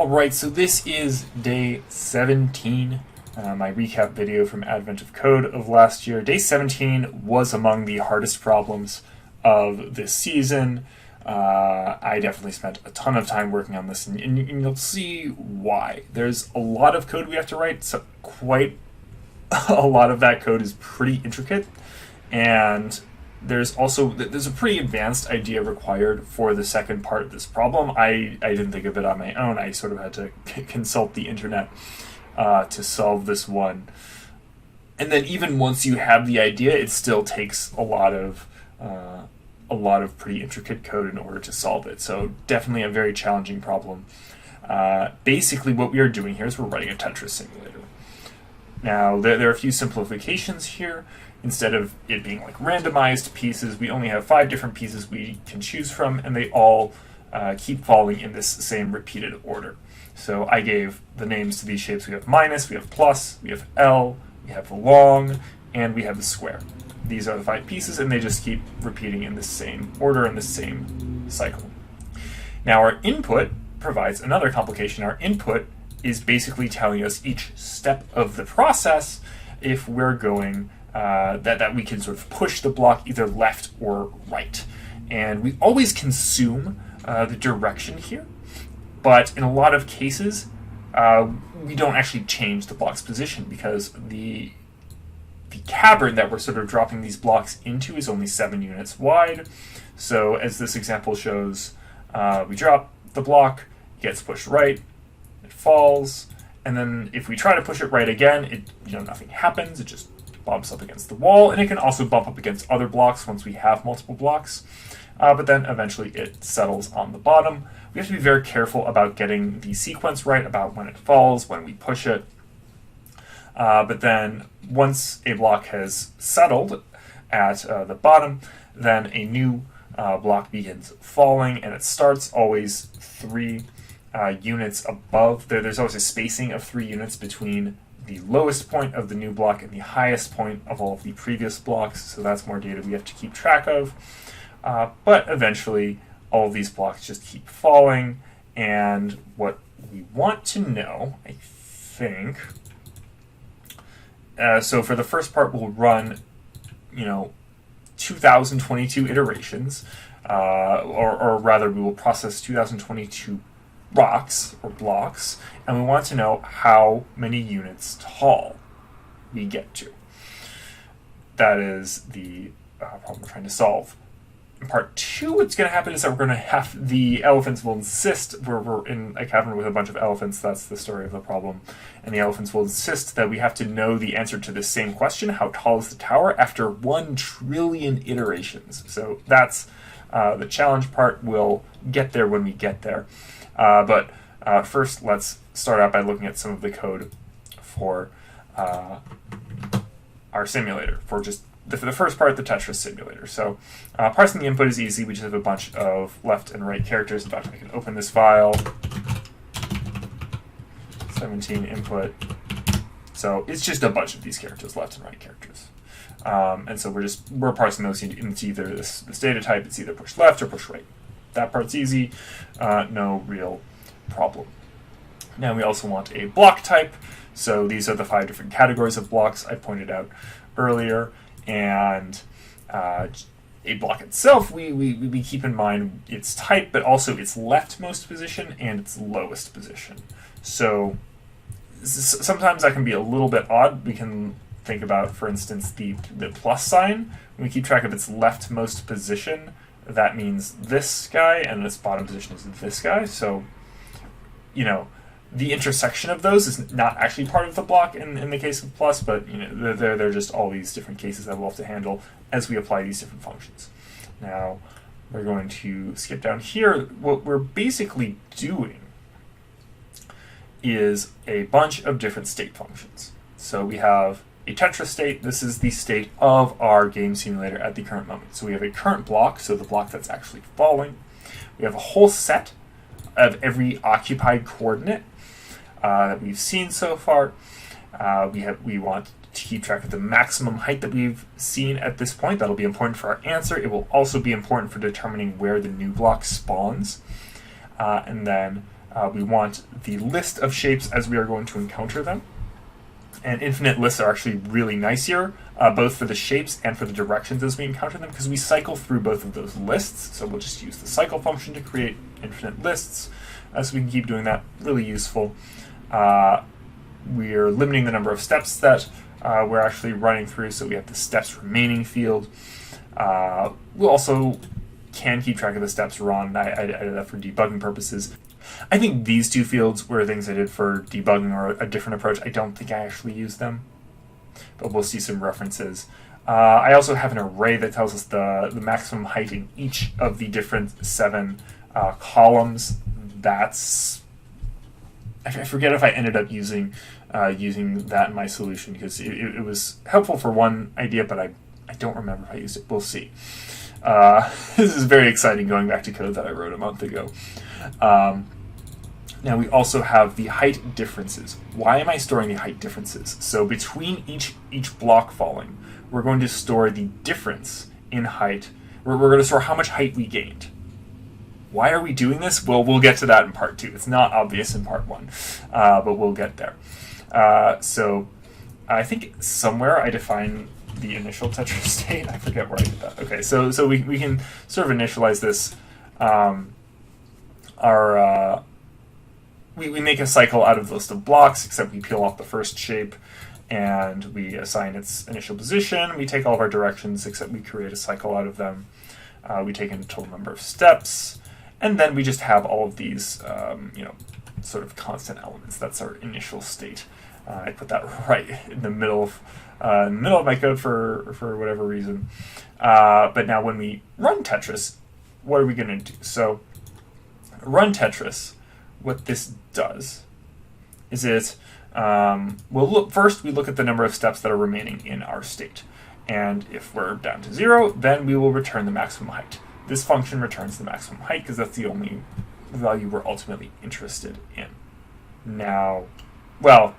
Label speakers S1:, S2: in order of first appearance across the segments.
S1: Alright, so this is day 17, my recap video from Advent of Code of last year. Day 17 was among the hardest problems of this season. I definitely spent a ton of time working on this, and you'll see why. There's a lot of code we have to write, so quite a lot of that code is pretty intricate, and there's a pretty advanced idea required for the second part of this problem. I didn't think of it on my own. I sort of had to consult the internet to solve this one. And then even once you have the idea, it still takes a lot of pretty intricate code in order to solve it. So definitely a very challenging problem. Basically what we are doing here is we're writing a Tetris simulator. Now there are a few simplifications here. Instead of it being like randomized pieces, we only have 5 different pieces we can choose from, and they all keep falling in this same repeated order. So I gave the names to these shapes. We have minus, we have plus, we have L, we have the long, and we have the square. These are the 5 pieces, and they just keep repeating in the same order in the same cycle. Now our input provides another complication. Our input is basically telling us each step of the process if we're going that we can sort of push the block either left or right. And we always consume the direction here, but in a lot of cases, we don't actually change the block's position because the cavern that we're sort of dropping these blocks into is only 7 units wide. So as this example shows, we drop the block, it gets pushed right, it falls, and then if we try to push it right again, nothing happens, it just bumps up against the wall, and it can also bump up against other blocks once we have multiple blocks, but then eventually it settles on the bottom. We have to be very careful about getting the sequence right, about when it falls, when we push it, but then once a block has settled at the bottom, then a new block begins falling, and it starts always 3 units above. There's always a spacing of 3 units between the lowest point of the new block and the highest point of all of the previous blocks, so that's more data we have to keep track of. But eventually, all of these blocks just keep falling, and what we want to know, I think, so for the first part, we'll run, 2022 iterations, or rather, we will process 2022 rocks or blocks, and we want to know how many units tall we get to. That is the problem we're trying to solve. In part 2, what's going to happen is that we're going to have the elephants will insist, we're in a cavern with a bunch of elephants, that's the story of the problem, and the elephants will insist that we have to know the answer to the same question, how tall is the tower, after 1 trillion iterations. So that's the challenge part. We'll get there when we get there. But first, let's start out by looking at some of the code for our simulator, for just the first part, the Tetris simulator. So parsing the input is easy. We just have a bunch of left and right characters. In fact, I can open this file. 17 input. So it's just a bunch of these characters, left and right characters. And so we're parsing those into either this data type. It's either push left or push right. That part's easy, no real problem. Now we also want a block type, so these are the 5 different categories of blocks I pointed out earlier, and a block itself, we keep in mind its type, but also its leftmost position and its lowest position. So sometimes that can be a little bit odd. We can think about, for instance, the plus sign. When we keep track of its leftmost position, that means this guy, and its bottom position is this guy. So, the intersection of those is not actually part of the block in the case of plus, but they're just all these different cases that we'll have to handle as we apply these different functions. Now, we're going to skip down here. What we're basically doing is a bunch of different state functions. So we have a Tetris state. This is the state of our game simulator at the current moment. So we have a current block, so the block that's actually falling. We have a whole set of every occupied coordinate that we've seen so far. We want to keep track of the maximum height that we've seen at this point. That'll be important for our answer. It will also be important for determining where the new block spawns. And then We want the list of shapes as we are going to encounter them. And infinite lists are actually really nice here, both for the shapes and for the directions as we encounter them, because we cycle through both of those lists. So we'll just use the cycle function to create infinite lists, so we can keep doing that. Really useful. We're limiting the number of steps that we're actually running through, so we have the steps remaining field. We'll also can keep track of the steps run. I did that for debugging purposes. I think these two fields were things I did for debugging or a different approach. I don't think I actually used them, but we'll see some references. I also have an array that tells us the maximum height in each of the different 7 columns. That's... I forget if I ended up using that in my solution, because it was helpful for one idea, but I don't remember if I used it. We'll see. This is very exciting, going back to code that I wrote a month ago. Now we also have the height differences. Why am I storing the height differences? So between each block falling, we're going to store the difference in height. We're going to store how much height we gained. Why are we doing this? Well, we'll get to that in part 2. It's not obvious in part 1, but we'll get there. So I think somewhere I define the initial Tetris state. I forget where I did that. Okay, so we can sort of initialize this. We make a cycle out of the list of blocks, except we peel off the first shape and we assign its initial position. We take all of our directions, except we create a cycle out of them. We take in the total number of steps, and then we just have all of these, sort of constant elements. That's our initial state. I put that right in the middle of my code for whatever reason. But now when we run Tetris, what are we going to do? So run Tetris. What this does is first we look at the number of steps that are remaining in our state. And if we're down to 0, then we will return the maximum height. This function returns the maximum height because that's the only value we're ultimately interested in. Now, well,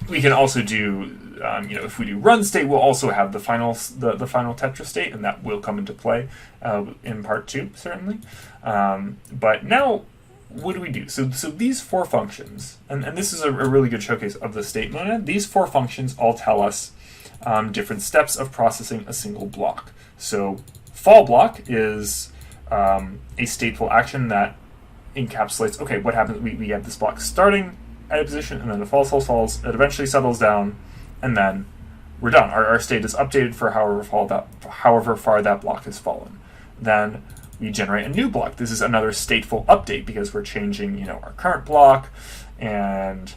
S1: we can also do, if we do run state, we'll also have the final Tetris state, and that will come into play in part 2, certainly. But now, what do we do? So these 4 functions, and this is a really good showcase of the state monad. These 4 functions all tell us different steps of processing a single block. So fall block is a stateful action that encapsulates, okay, what happens? We have this block starting at a position, and then it falls, it eventually settles down, and then we're done. Our state is updated for however far that block has fallen. Then we generate a new block. This is another stateful update because we're changing, our current block, and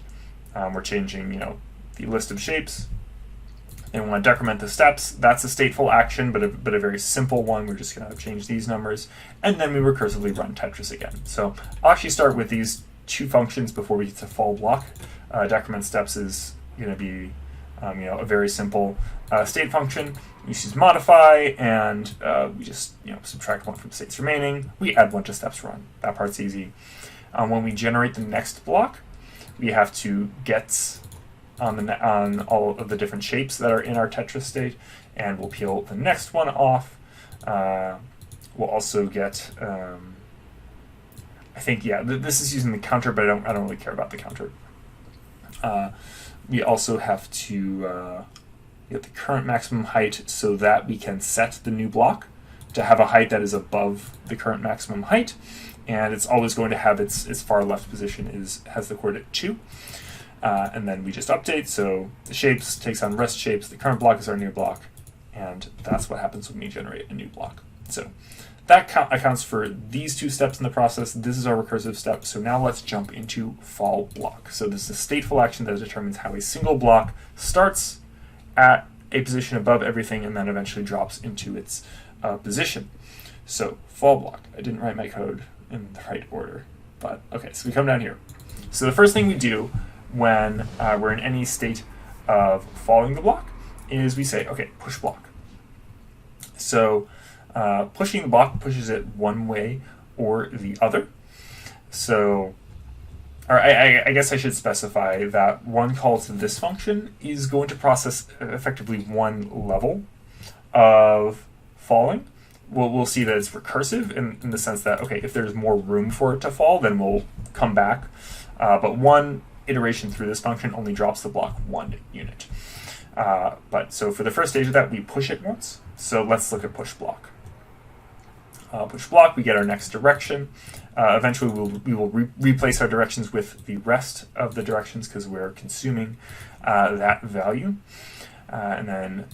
S1: we're changing, the list of shapes. And we want to decrement the steps. That's a stateful action, but a very simple one. We're just going to change these numbers, and then we recursively run Tetris again. So I'll actually start with these 2 functions before we get to fall block. Decrement steps is going to be, a very simple state function. We use modify, and we just subtract 1 from states remaining. We add 1 to steps run. That part's easy. When we generate the next block, we have to get on all of the different shapes that are in our Tetris state, and we'll peel the next one off. We'll also get, I think, this is using the counter, but I don't really care about the counter. We also have to get the current maximum height so that we can set the new block to have a height that is above the current maximum height, and it's always going to have its far left position has the coordinate 2. And then we just update, so the shapes takes on rest shapes, the current block is our new block, and that's what happens when we generate a new block. So that accounts for these 2 steps in the process. This is our recursive step. So now let's jump into fall block. So this is a stateful action that determines how a single block starts at a position above everything and then eventually drops into its position. So fall block. I didn't write my code in the right order, but okay, so we come down here. So the first thing we do when we're in any state of following the block is we say, okay, push block. So pushing the block pushes it one way or the other. So, or I guess I should specify that one call to this function is going to process effectively one level of falling, we'll see that it's recursive in the sense that, okay, if there's more room for it to fall, then we'll come back. But one iteration through this function only drops the block 1 unit. But so for the first stage of that, we push it once. So let's look at push block. Push block, we get our next direction. Eventually, we will replace our directions with the rest of the directions because we're consuming that value. And then,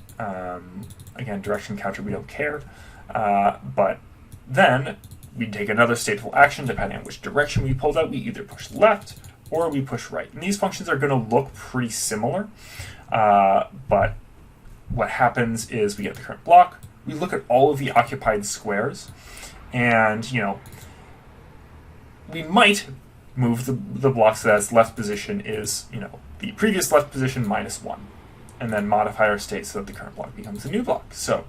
S1: again, direction counter, we don't care. But then we take another stateful action depending on which direction we pulled out. We either push left or we push right. And these functions are going to look pretty similar. But what happens is we get the current block. We look at all of the occupied squares. And, we might move the block so that its left position is, the previous left position minus 1. And then modify our state so that the current block becomes a new block. So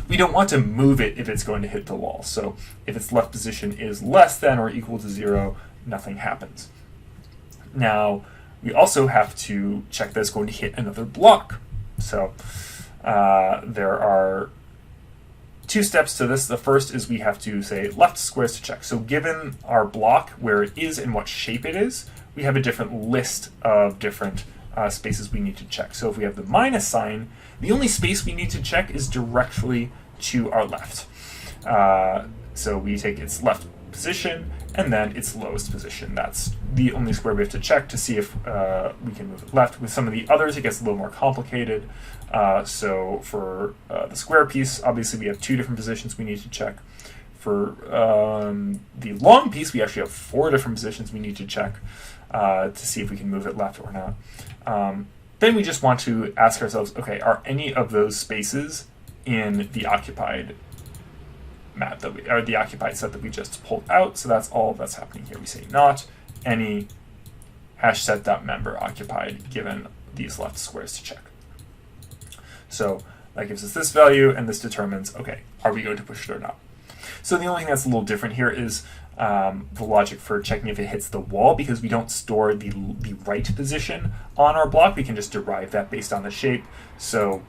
S1: we don't want to move it if it's going to hit the wall. So if its left position is less than or equal to 0, nothing happens. Now, we also have to check that it's going to hit another block. So there are 2 steps to this. The first is we have to say left squares to check. So given our block, where it is and what shape it is, we have a different list of different spaces we need to check. So if we have the minus sign, the only space we need to check is directly to our left. So we take its left position and then its lowest position. That's the only square we have to check to see if we can move it left. With some of the others, it gets a little more complicated. So for the square piece, obviously we have 2 different positions we need to check. For the long piece, we actually have 4 different positions we need to check to see if we can move it left or not. Then we just want to ask ourselves, okay, are any of those spaces in the occupied map or the occupied set that we just pulled out? So that's all that's happening here. We say not any hash set.member occupied given these left squares to check. So that gives us this value, and this determines, okay, are we going to push it or not? So the only thing that's a little different here is the logic for checking if it hits the wall, because we don't store the right position on our block. We can just derive that based on the shape. So,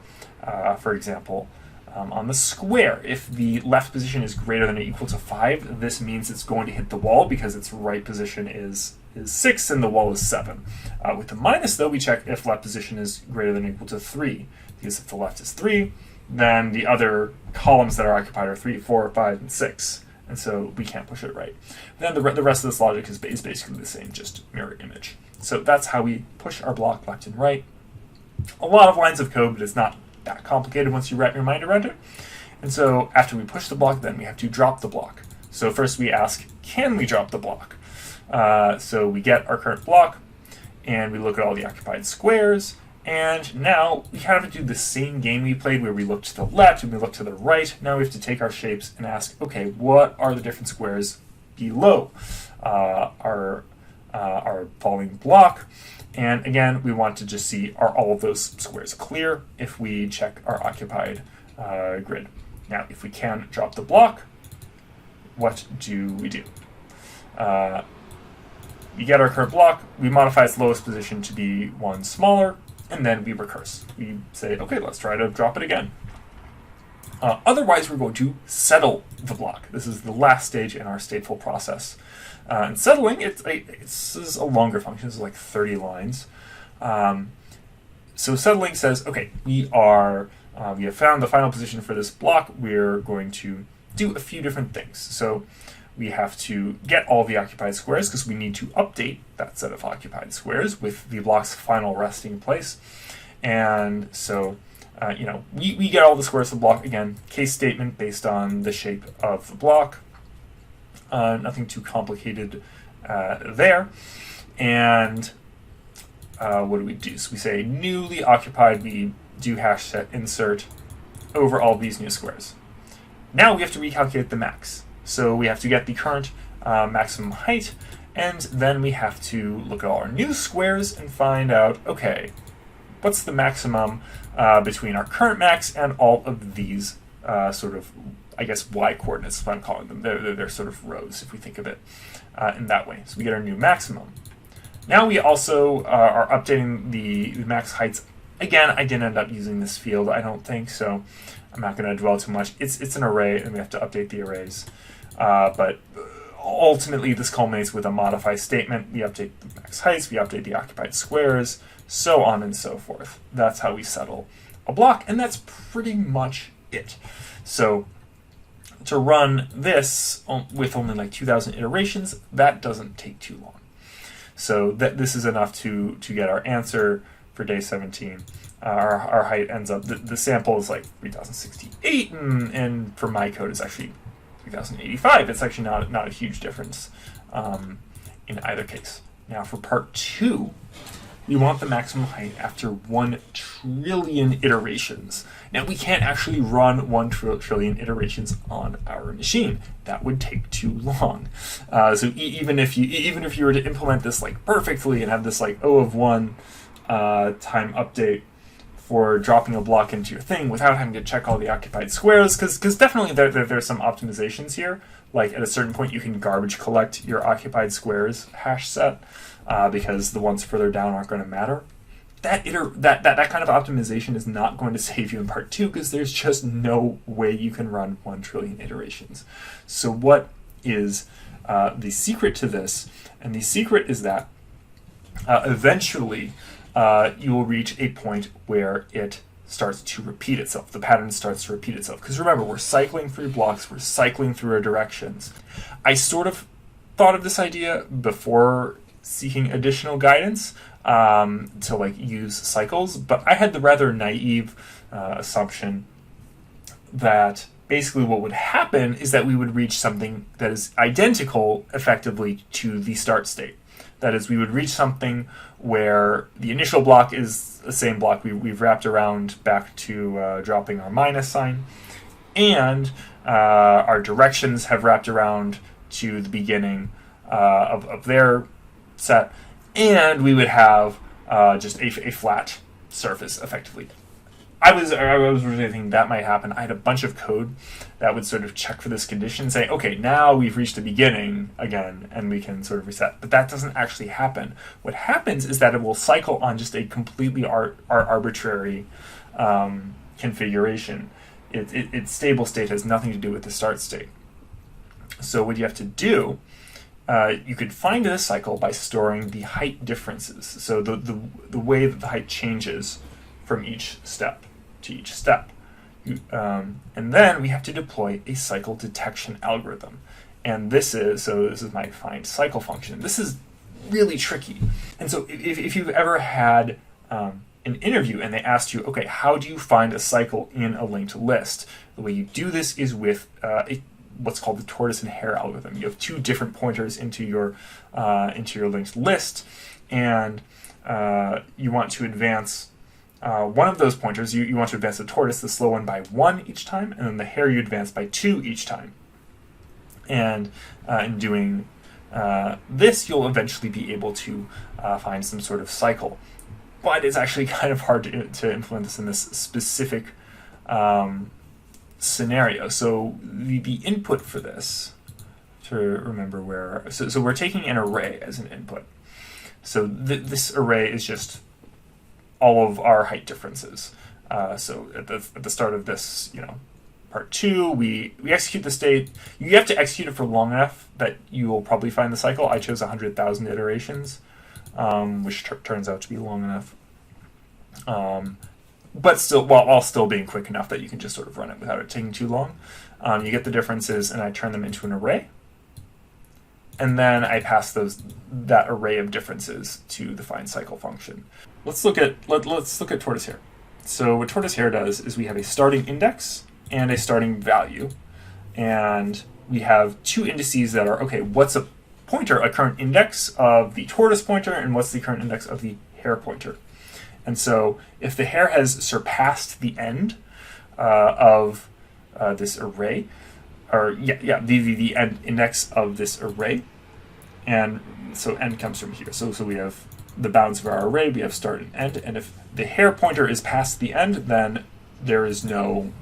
S1: for example, on the square, if the left position is greater than or equal to 5, this means it's going to hit the wall because its right position is 6 and the wall is 7. With the minus, though, we check if left position is greater than or equal to 3, because if the left is 3, then the other columns that are occupied are 3, 4, 5, and 6. And so we can't push it right. Then the rest of this logic is basically the same, just mirror image. So that's how we push our block left and right. A lot of lines of code, but it's not that complicated once you wrap your mind around it. And so after we push the block, then we have to drop the block. So first we ask, can we drop the block? So we get our current block, and we look at all the occupied squares. And now we kind of do the same game we played where we look to the left and we look to the right. Now we have to take our shapes and ask, okay, what are the different squares below our falling block? And again, we want to just see, are all of those squares clear if we check our occupied grid. Now, if we can drop the block, what do we do? We get our current block, we modify its lowest position to be 1 smaller, and then we recurse. We say, okay, let's try to drop it again. Otherwise, we're going to settle the block. This is the last stage in our stateful process. And settling, this is a longer function. This is like 30 lines. So settling says, okay, we have found the final position for this block. We're going to do a few different things. So we have to get all the occupied squares because we need to update that set of occupied squares with the block's final resting place. And so, we get all the squares of the block. Again, case statement based on the shape of the block. Nothing too complicated there. And what do we do? So we say newly occupied, we do hash set insert over all these new squares. Now we have to recalculate the max. So we have to get the current maximum height, and then we have to look at all our new squares and find out, okay, what's the maximum between our current max and all of these sort of, I guess, y coordinates, if I'm calling them. They're sort of rows, if we think of it in that way. So we get our new maximum. Now we also are updating the max heights Again, I didn't end up using this field, I don't think, so I'm not going to dwell too much. It's an array, and we have to update the arrays. But ultimately, this culminates with a modify statement. We update the max heights, we update the occupied squares, so on and so forth. That's how we settle a block, and that's pretty much it. So to run this with only like 2,000 iterations, that doesn't take too long. So this is enough to get our answer for day 17. Our height ends up, the sample is like 3068, and for my code it's actually 3085. It's actually not a huge difference in either case. Now for part 2, we want the maximum height after 1 trillion iterations. Now we can't actually run 1 trillion iterations on our machine. That would take too long. So even if you were to implement this like perfectly and have this like O of 1 time update for dropping a block into your thing without having to check all the occupied squares, because definitely there's some optimizations here. Like at a certain point you can garbage collect your occupied squares hash set because the ones further down aren't going to matter. That kind of optimization is not going to save you in part 2 because there's just no way you can run 1 trillion iterations. So what is the secret to this? And the secret is that eventually you will reach a point where it starts to repeat itself. The pattern starts to repeat itself. Because remember, we're cycling through blocks, we're cycling through our directions. I sort of thought of this idea before seeking additional guidance to like use cycles, but I had the rather naive assumption that basically what would happen is that we would reach something that is identical effectively to the start state. That is, we would reach something where the initial block is the same block we've wrapped around back to dropping our minus sign, and our directions have wrapped around to the beginning of their set, and we would have just a flat surface effectively. I was really thinking that might happen. I had a bunch of code that would sort of check for this condition, say, okay, now we've reached the beginning again, and we can sort of reset. But that doesn't actually happen. What happens is that it will cycle on just a completely arbitrary configuration. Its stable state has nothing to do with the start state. So what you have to do, you could find this cycle by storing the height differences. So the way that the height changes from each step to each step. And then we have to deploy a cycle detection algorithm. And this is my find cycle function. This is really tricky. And so if you've ever had an interview and they asked you, okay, how do you find a cycle in a linked list? The way you do this is with what's called the Tortoise and Hair algorithm. You have 2 different pointers into your linked list, and you want to advance one of those pointers. You want to advance the tortoise, the slow one, by 1 each time, and then the hare you advance by 2 each time. And in doing this, you'll eventually be able to find some sort of cycle. But it's actually kind of hard to implement this in this specific scenario. So the input for this, to remember where, so we're taking an array as an input. So this array is just all of our height differences. So at the start of this, part 2, we execute the state. You have to execute it for long enough that you will probably find the cycle. I chose 100,000 iterations, which turns out to be long enough. But still, while still being quick enough that you can just sort of run it without it taking too long. You get the differences, and I turn them into an array. And then I pass that array of differences to the find cycle function. Let's look at Tortoise Hair. So what Tortoise Hair does is we have a starting index and a starting value, and we have 2 indices that are, okay, what's a pointer, a current index of the tortoise pointer, and what's the current index of the hare pointer. And so if the hare has surpassed the end of this array, or the end index of this array, and so end comes from here. So we have the bounds of our array, we have start and end, and if the hare pointer is past the end, then there is no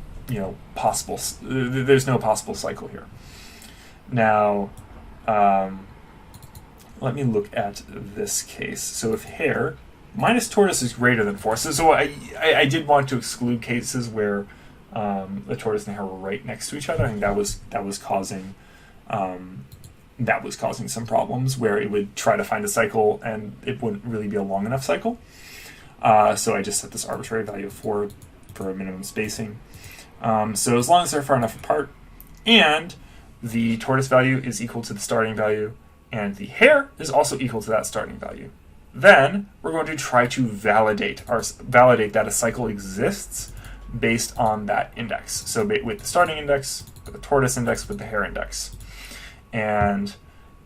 S1: possible cycle here. Now let me look at this case. So if hare minus tortoise is greater than 4. So I did want to exclude cases where the tortoise and the hare were right next to each other. I think that was causing some problems where it would try to find a cycle and it wouldn't really be a long enough cycle. So I just set this arbitrary value of 4 for a minimum spacing. So as long as they're far enough apart and the tortoise value is equal to the starting value and the hare is also equal to that starting value, then we're going to try to validate that a cycle exists based on that index. So with the starting index, with the tortoise index, with the hare index. And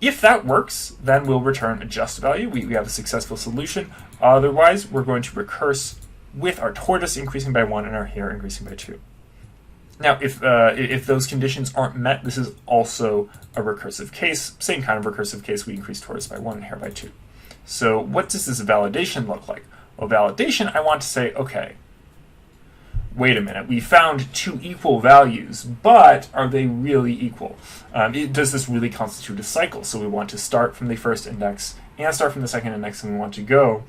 S1: if that works, then we'll return a just value. We have a successful solution. Otherwise, we're going to recurse with our tortoise increasing by 1 and our hare increasing by 2. Now, if those conditions aren't met, this is also a recursive case. Same kind of recursive case. We increase tortoise by 1 and hare by 2. So what does this validation look like? Well, validation, I want to say, okay, wait a minute, we found 2 equal values, but are they really equal? Does this really constitute a cycle? So we want to start from the first index and start from the second index, and we want to go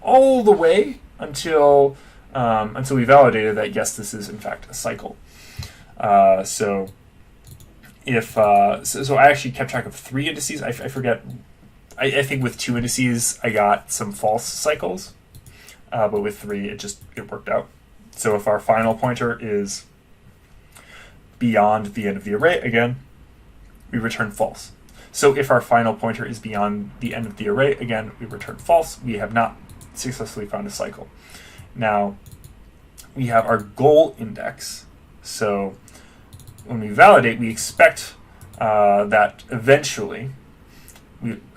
S1: all the way until we validated that, yes, this is in fact a cycle. So I actually kept track of 3 indices. I forget. I think with 2 indices I got some false cycles, but with 3 it worked out. So if our final pointer is beyond the end of the array, again, we return false. So if our final pointer is beyond the end of the array, again, we return false. We have not successfully found a cycle. Now, we have our goal index. So when we validate, we expect that eventually,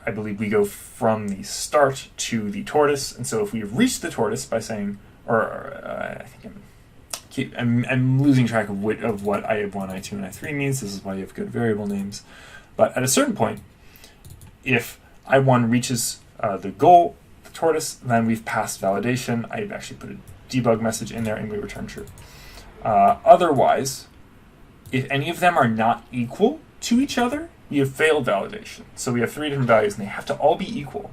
S1: I believe we go from the start to the tortoise. And so if we've reached the tortoise by saying, I think I'm losing track of what I1, I2, and I3 means. This is why you have good variable names. But at a certain point, if I1 reaches the goal, the tortoise, then we've passed validation. I've actually put a debug message in there and we return true. Otherwise, if any of them are not equal to each other, we have failed validation. So we have 3 different values and they have to all be equal.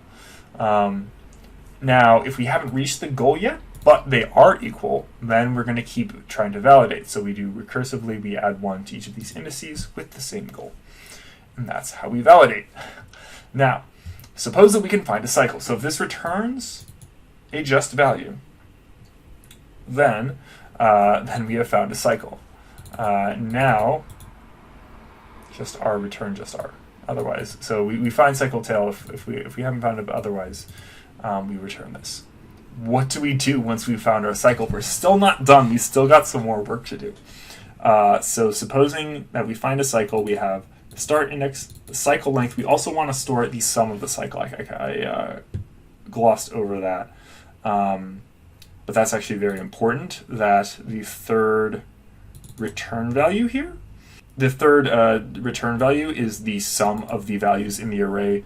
S1: Now, if we haven't reached the goal yet, but they are equal, then we're going to keep trying to validate. So we do recursively, we add 1 to each of these indices with the same goal. And that's how we validate. Now, suppose that we can find a cycle. So if this returns a just value, then we have found a cycle. Now, just R, return just R. Otherwise, so we find cycle tail. If we haven't found it otherwise, we return this. What do we do once we've found our cycle? We're still not done. We still got some more work to do. So supposing that we find a cycle, we have the start index, the cycle length. We also want to store the sum of the cycle. I glossed over that. But that's actually very important, that the third return value here, the third return value is the sum of the values in the array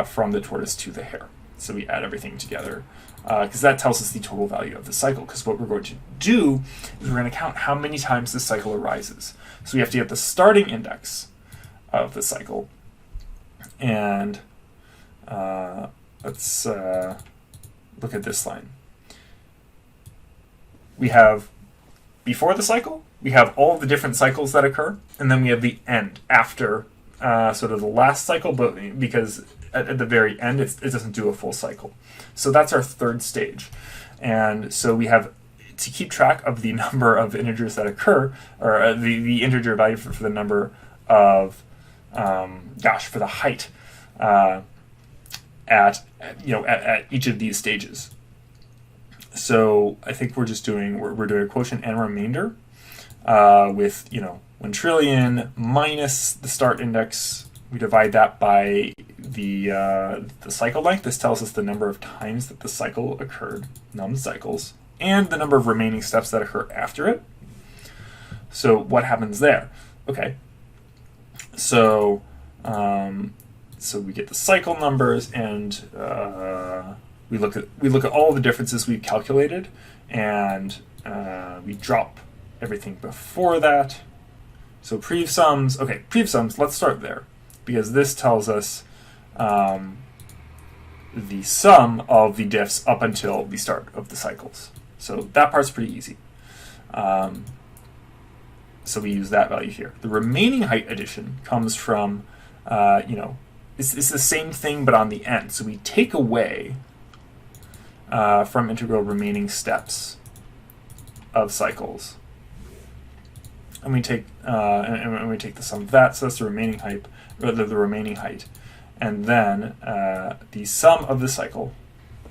S1: from the tortoise to the hare. So we add everything together because that tells us the total value of the cycle. Because what we're going to do is we're going to count how many times the cycle arises. So we have to get the starting index of the cycle. And let's look at this line. We have before the cycle, we have all the different cycles that occur, and then we have the end after sort of the last cycle, but because at the very end it doesn't do a full cycle. So that's our third stage. And so we have to keep track of the number of integers that occur, or the integer value for the number of, for the height at each of these stages. So I think we're just doing, we're doing a quotient and remainder with, 1 trillion minus the start index. We divide that by the cycle length. This tells us the number of times that the cycle occurred, num cycles, and the number of remaining steps that occur after it. So what happens there? Okay. So we get the cycle numbers, and we look at all the differences we've calculated, and we drop everything before that. So prev sums. Okay, prev sums. Let's start there, because this tells us the sum of the diffs up until the start of the cycles. So that part's pretty easy. So we use that value here. The remaining height addition comes from, it's the same thing but on the end. So we take away from integral remaining steps of cycles, and we take the sum of that. So that's the remaining height, or the remaining height, and then the sum of the cycle.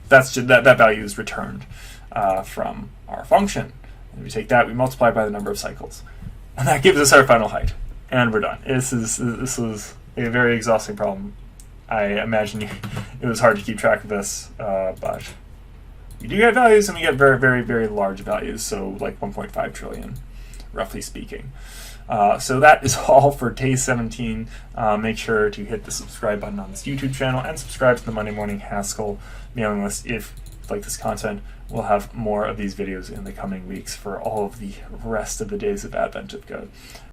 S1: That value is returned from our function, and we take that, we multiply by the number of cycles, and that gives us our final height, and we're done. This was a very exhausting problem. I imagine it was hard to keep track of this, but we do get values, and we get very, very, very large values, so like 1.5 trillion, roughly speaking. So that is all for day 17. Make sure to hit the subscribe button on this YouTube channel and subscribe to the Monday Morning Haskell mailing list if you like this content. We'll have more of these videos in the coming weeks for all of the rest of the days of Advent of Code.